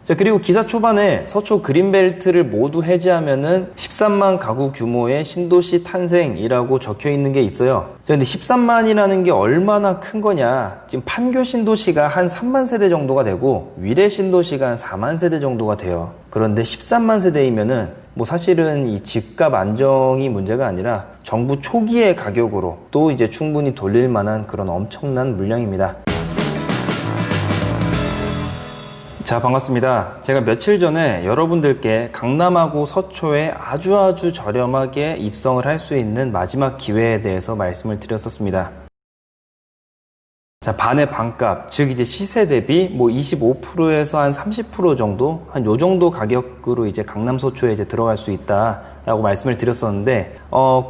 자, 그리고 기사 초반에 서초 그린벨트를 모두 해제하면은 13만 가구 규모의 신도시 탄생이라고 적혀 있는 게 있어요. 자, 근데 13만이라는 게 얼마나 큰 거냐. 지금 판교 신도시가 한 3만 세대 정도가 되고 위례 신도시가 한 4만 세대 정도가 돼요. 그런데 13만 세대이면은 뭐 사실은 이 집값 안정이 문제가 아니라 정부 초기의 가격으로 또 이제 충분히 돌릴 만한 그런 엄청난 물량입니다. 자, 반갑습니다. 제가 며칠 전에 여러분들께 강남하고 서초에 아주 저렴하게 입성을 할 수 있는 마지막 기회에 대해서 말씀을 드렸었습니다. 자, 반의 반값, 즉 이제 시세 대비 뭐 25%에서 한 30% 정도, 한 요 정도 가격으로 이제 강남 서초에 이제 들어갈 수 있다라고 말씀을 드렸었는데,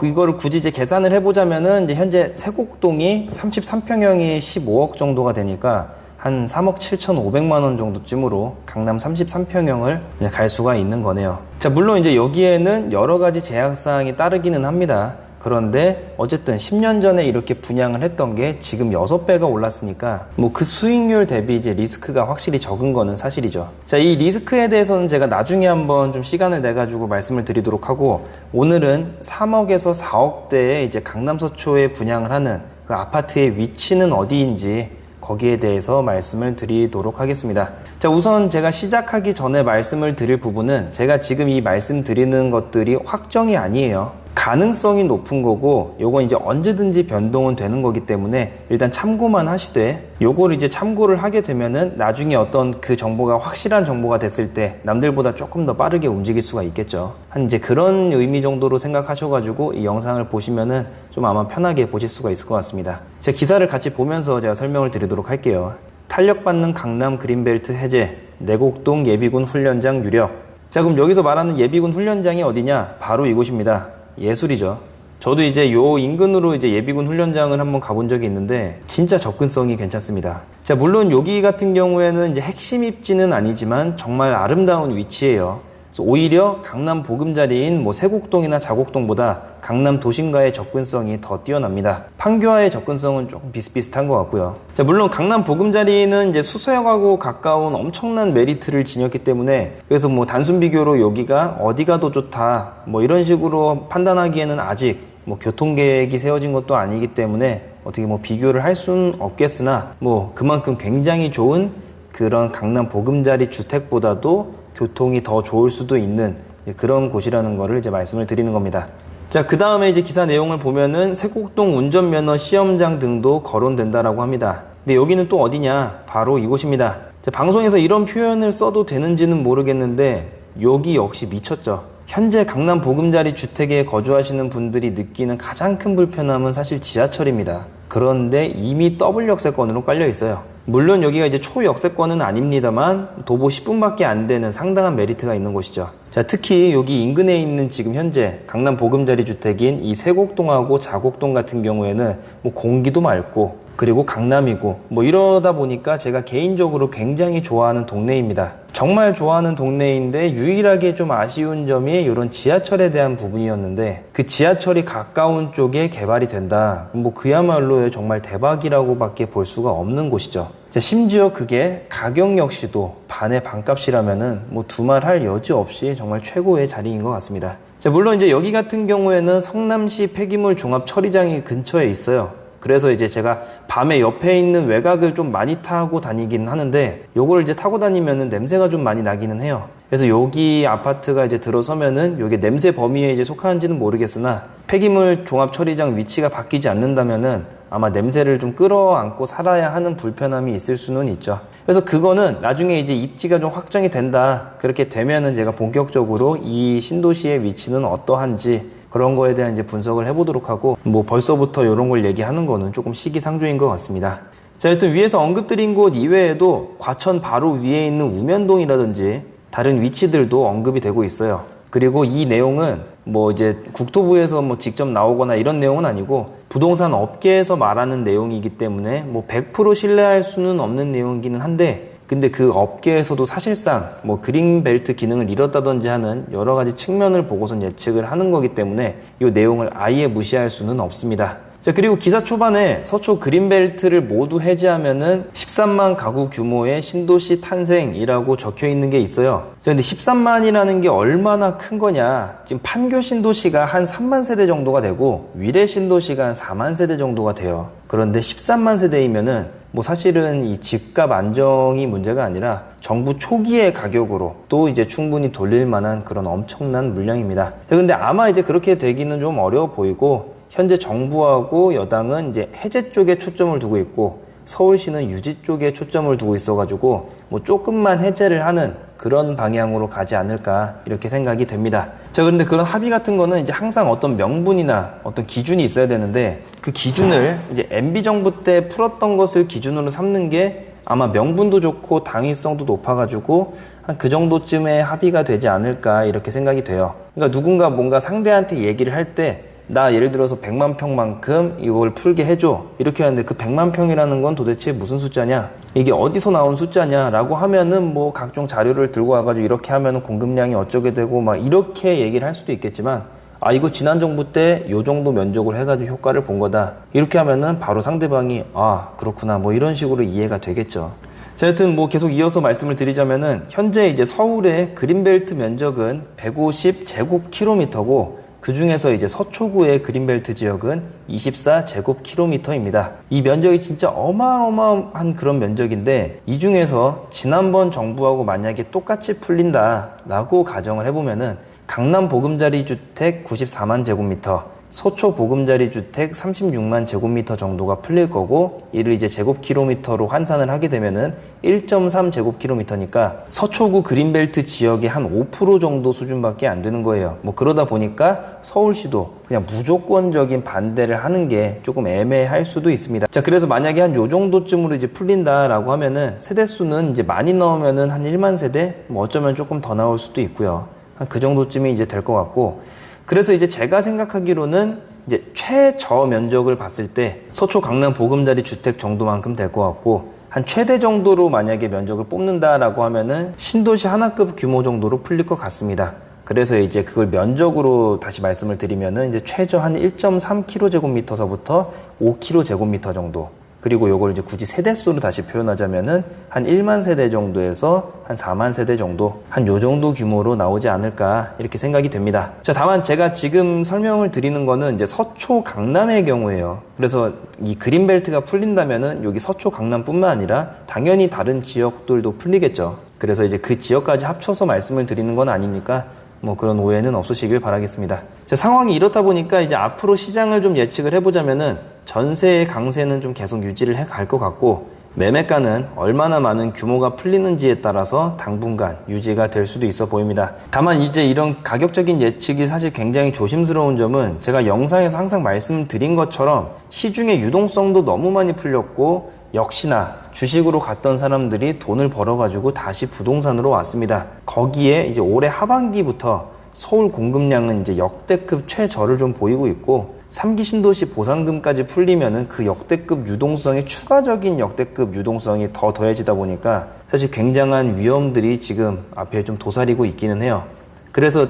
이거를 굳이 이제 계산을 해보자면은 이제 현재 세곡동이 33평형이 15억 정도가 되니까 한 3억 7,500만 원 정도쯤으로 강남 33평형을 갈 수가 있는 거네요. 자, 물론 이제 여기에는 여러 가지 제약사항이 따르기는 합니다. 그런데 어쨌든 10년 전에 이렇게 분양을 했던 게 지금 6배가 올랐으니까 뭐 그 수익률 대비 이제 리스크가 확실히 적은 거는 사실이죠. 자, 이 리스크에 대해서는 제가 나중에 한번 좀 시간을 내 가지고 말씀을 드리도록 하고, 오늘은 3억에서 4억대에 이제 강남 서초에 분양을 하는 그 아파트의 위치는 어디인지 거기에 대해서 말씀을 드리도록 하겠습니다. 자, 우선 제가 시작하기 전에 말씀을 드릴 부분은 제가 지금 이 말씀드리는 것들이 확정이 아니에요. 가능성이 높은 거고, 요건 이제 언제든지 변동은 되는 거기 때문에 일단 참고만 하시되, 요걸 이제 참고를 하게 되면은 나중에 어떤 그 정보가 확실한 정보가 됐을 때 남들보다 조금 더 빠르게 움직일 수가 있겠죠. 한 이제 그런 의미 정도로 생각하셔가지고 이 영상을 보시면은 좀 아마 편하게 보실 수가 있을 것 같습니다. 제 기사를 같이 보면서 제가 설명을 드리도록 할게요. 탄력받는 강남 그린벨트 해제, 내곡동 예비군 훈련장 유력. 자, 그럼 여기서 말하는 예비군 훈련장이 어디냐? 바로 이곳입니다. 예술이죠. 저도 이제 요 인근으로 이제 예비군 훈련장을 한번 가본 적이 있는데 진짜 접근성이 괜찮습니다. 자, 물론 여기 같은 경우에는 이제 핵심 입지는 아니지만 정말 아름다운 위치예요. 그래서 오히려 강남 보금자리인 뭐 세곡동이나 자곡동보다 강남 도심과의 접근성이 더 뛰어납니다. 판교와의 접근성은 조금 비슷비슷한 것 같고요. 자, 물론 강남 보금자리는 이제 수서역하고 가까운 엄청난 메리트를 지녔기 때문에, 그래서 뭐 단순 비교로 여기가 어디가 더 좋다 뭐 이런 식으로 판단하기에는 아직 뭐 교통계획이 세워진 것도 아니기 때문에 어떻게 뭐 비교를 할 수는 없겠으나, 뭐 그만큼 굉장히 좋은 그런 강남 보금자리 주택보다도 교통이 더 좋을 수도 있는 그런 곳이라는 거를 이제 말씀을 드리는 겁니다. 자, 그 다음에 이제 기사 내용을 보면은 세곡동 운전면허 시험장 등도 거론된다라고 합니다. 근데 여기는 또 어디냐? 바로 이곳입니다. 자, 방송에서 이런 표현을 써도 되는지는 모르겠는데 여기 역시 미쳤죠. 현재 강남 보금자리 주택에 거주하시는 분들이 느끼는 가장 큰 불편함은 사실 지하철입니다. 그런데 이미 더블 역세권으로 깔려 있어요. 물론 여기가 이제 초역세권은 아닙니다만 도보 10분밖에 안 되는 상당한 메리트가 있는 곳이죠. 자, 특히 여기 인근에 있는 지금 현재 강남 보금자리 주택인 이 세곡동하고 자곡동 같은 경우에는 뭐 공기도 맑고 그리고 강남이고 뭐 이러다 보니까 제가 개인적으로 굉장히 좋아하는 동네입니다. 정말 좋아하는 동네인데 유일하게 좀 아쉬운 점이 이런 지하철에 대한 부분이었는데, 그 지하철이 가까운 쪽에 개발이 된다. 뭐 그야말로 정말 대박이라고 밖에 볼 수가 없는 곳이죠. 자, 심지어 그게 가격 역시도 반의 반값이라면은 뭐 두말할 여지 없이 정말 최고의 자리인 것 같습니다. 자, 물론 이제 여기 같은 경우에는 성남시 폐기물 종합 처리장이 근처에 있어요. 그래서 이제 제가 밤에 옆에 있는 외곽을 좀 많이 타고 다니긴 하는데, 요걸 이제 타고 다니면은 냄새가 좀 많이 나기는 해요. 그래서 여기 아파트가 이제 들어서면은 요게 냄새 범위에 이제 속하는지는 모르겠으나 폐기물 종합 처리장 위치가 바뀌지 않는다면은 아마 냄새를 좀 끌어안고 살아야 하는 불편함이 있을 수는 있죠. 그래서 그거는 나중에 이제 입지가 좀 확정이 된다. 그렇게 되면은 제가 본격적으로 이 신도시의 위치는 어떠한지 그런 거에 대한 이제 분석을 해보도록 하고, 뭐 벌써부터 이런 걸 얘기하는 거는 조금 시기상조인 것 같습니다. 자, 여튼 위에서 언급드린 곳 이외에도 과천 바로 위에 있는 우면동이라든지 다른 위치들도 언급이 되고 있어요. 그리고 이 내용은 뭐 이제 국토부에서 뭐 직접 나오거나 이런 내용은 아니고 부동산 업계에서 말하는 내용이기 때문에 뭐 100% 신뢰할 수는 없는 내용이기는 한데, 근데 그 업계에서도 사실상 뭐 그린벨트 기능을 잃었다든지 하는 여러 가지 측면을 보고선 예측을 하는 거기 때문에 이 내용을 아예 무시할 수는 없습니다. 자, 그리고 기사 초반에 서초 그린벨트를 모두 해제하면은 13만 가구 규모의 신도시 탄생이라고 적혀 있는 게 있어요. 자, 근데 13만이라는 게 얼마나 큰 거냐. 지금 판교 신도시가 한 3만 세대 정도가 되고 위례 신도시가 한 4만 세대 정도가 돼요. 그런데 13만 세대이면은 뭐 사실은 이 집값 안정이 문제가 아니라 정부 초기의 가격으로 또 이제 충분히 돌릴 만한 그런 엄청난 물량입니다. 자, 근데 아마 이제 그렇게 되기는 좀 어려워 보이고 현재 정부하고 여당은 이제 해제 쪽에 초점을 두고 있고 서울시는 유지 쪽에 초점을 두고 있어가지고 뭐 조금만 해제를 하는 그런 방향으로 가지 않을까 이렇게 생각이 됩니다. 자, 근데 그런 합의 같은 거는 이제 항상 어떤 명분이나 어떤 기준이 있어야 되는데 그 기준을 이제 MB 정부 때 풀었던 것을 기준으로 삼는 게 아마 명분도 좋고 당위성도 높아가지고 한 그 정도쯤에 합의가 되지 않을까 이렇게 생각이 돼요. 그러니까 누군가 뭔가 상대한테 얘기를 할 때 나 예를 들어서 100만 평만큼 이걸 풀게 해줘 이렇게 하는데 그 100만 평이라는 건 도대체 무슨 숫자냐, 이게 어디서 나온 숫자냐 라고 하면은 뭐 각종 자료를 들고 와가지고 이렇게 하면은 공급량이 어쩌게 되고 막 이렇게 얘기를 할 수도 있겠지만 아 이거 지난 정부 때 요 정도 면적을 해가지고 효과를 본 거다 이렇게 하면은 바로 상대방이 아 그렇구나 뭐 이런 식으로 이해가 되겠죠. 자, 하여튼 뭐 계속 이어서 말씀을 드리자면은 현재 이제 서울의 그린벨트 면적은 150제곱킬로미터고 그 중에서 이제 서초구의 그린벨트 지역은 24제곱킬로미터입니다. 이 면적이 진짜 어마어마한 그런 면적인데 이 중에서 지난번 정부하고 만약에 똑같이 풀린다라고 가정을 해보면은 강남 보금자리 주택 94만 제곱미터, 서초 보금자리 주택 36만 제곱미터 정도가 풀릴 거고 이를 이제 제곱킬로미터로 환산을 하게 되면은 1.3 제곱킬로미터니까 서초구 그린벨트 지역의 한 5% 정도 수준밖에 안 되는 거예요. 뭐 그러다 보니까 서울시도 그냥 무조건적인 반대를 하는 게 조금 애매할 수도 있습니다. 자, 그래서 만약에 한 요 정도쯤으로 이제 풀린다라고 하면은 세대수는 이제 많이 나오면은 한 1만 세대, 뭐 어쩌면 조금 더 나올 수도 있고요. 한 그 정도쯤이 이제 될 것 같고, 그래서 이제 제가 생각하기로는 이제 최저 면적을 봤을 때 서초 강남 보금자리 주택 정도만큼 될 것 같고, 한 최대 정도로 만약에 면적을 뽑는다라고 하면은 신도시 하나급 규모 정도로 풀릴 것 같습니다. 그래서 이제 그걸 면적으로 다시 말씀을 드리면은 이제 최저 한 1.3km제곱미터서부터 5km제곱미터 정도, 그리고 요걸 이제 굳이 세대수로 다시 표현하자면은 한 1만 세대 정도에서 한 4만 세대 정도, 한 요 정도 규모로 나오지 않을까 이렇게 생각이 됩니다. 자, 다만 제가 지금 설명을 드리는 거는 이제 서초 강남의 경우에요. 그래서 이 그린벨트가 풀린다면은 여기 서초 강남뿐만 아니라 당연히 다른 지역들도 풀리겠죠. 그래서 이제 그 지역까지 합쳐서 말씀을 드리는 건 아니니까 뭐 그런 오해는 없으시길 바라겠습니다. 자, 상황이 이렇다 보니까 이제 앞으로 시장을 좀 예측을 해보자면은 전세의 강세는 좀 계속 유지를 해 갈 것 같고, 매매가는 얼마나 많은 규모가 풀리는지에 따라서 당분간 유지가 될 수도 있어 보입니다. 다만 이제 이런 가격적인 예측이 사실 굉장히 조심스러운 점은 제가 영상에서 항상 말씀드린 것처럼 시중의 유동성도 너무 많이 풀렸고, 역시나 주식으로 갔던 사람들이 돈을 벌어가지고 다시 부동산으로 왔습니다. 거기에 이제 올해 하반기부터 서울 공급량은 이제 역대급 최저를 좀 보이고 있고, 3기 신도시 보상금까지 풀리면은 그 역대급 유동성의 추가적인 역대급 유동성이 더 더해지다 보니까 사실 굉장한 위험들이 지금 앞에 좀 도사리고 있기는 해요. 그래서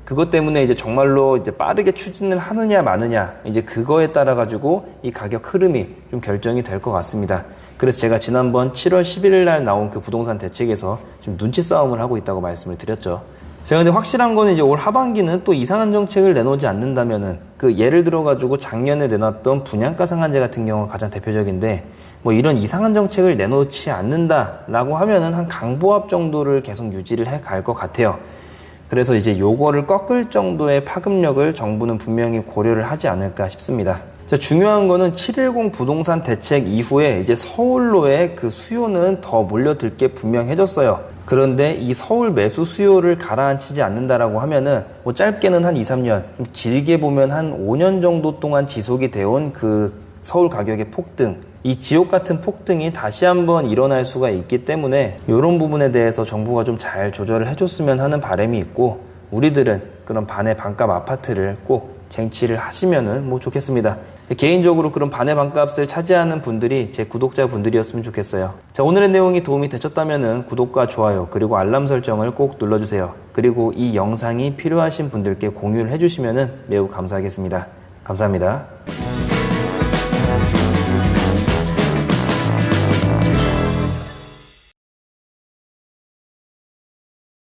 그것 때문에 이제 정말로 이제 빠르게 추진을 하느냐 마느냐, 이제 그거에 따라 가지고 이 가격 흐름이 좀 결정이 될 것 같습니다. 그래서 제가 지난번 7월 11일 날 나온 그 부동산 대책에서 좀 눈치 싸움을 하고 있다고 말씀을 드렸죠. 제가 근데 확실한 거는 이제 올 하반기는 또 이상한 정책을 내놓지 않는다면은, 그 예를 들어 가지고 작년에 내놨던 분양가 상한제 같은 경우가 가장 대표적인데, 뭐 이런 이상한 정책을 내놓지 않는다라고 하면은 한 강보합 정도를 계속 유지를 해 갈 것 같아요. 그래서 이제 요거를 꺾을 정도의 파급력을 정부는 분명히 고려를 하지 않을까 싶습니다. 자, 중요한 거는 710 부동산 대책 이후에 이제 서울로의 그 수요는 더 몰려들 게 분명해졌어요. 그런데 이 서울 매수 수요를 가라앉히지 않는다라고 하면은 뭐 짧게는 한 2, 3년, 좀 길게 보면 한 5년 정도 동안 지속이 되어온 그 서울 가격의 폭등, 이 지옥 같은 폭등이 다시 한번 일어날 수가 있기 때문에 이런 부분에 대해서 정부가 좀 잘 조절을 해줬으면 하는 바람이 있고, 우리들은 그런 반의 반값 아파트를 꼭 쟁취를 하시면은 뭐 좋겠습니다. 개인적으로 그런 반의 반값을 차지하는 분들이 제 구독자분들이었으면 좋겠어요. 자, 오늘의 내용이 도움이 되셨다면은 구독과 좋아요 그리고 알람 설정을 꼭 눌러주세요. 그리고 이 영상이 필요하신 분들께 공유를 해주시면은 매우 감사하겠습니다. 감사합니다.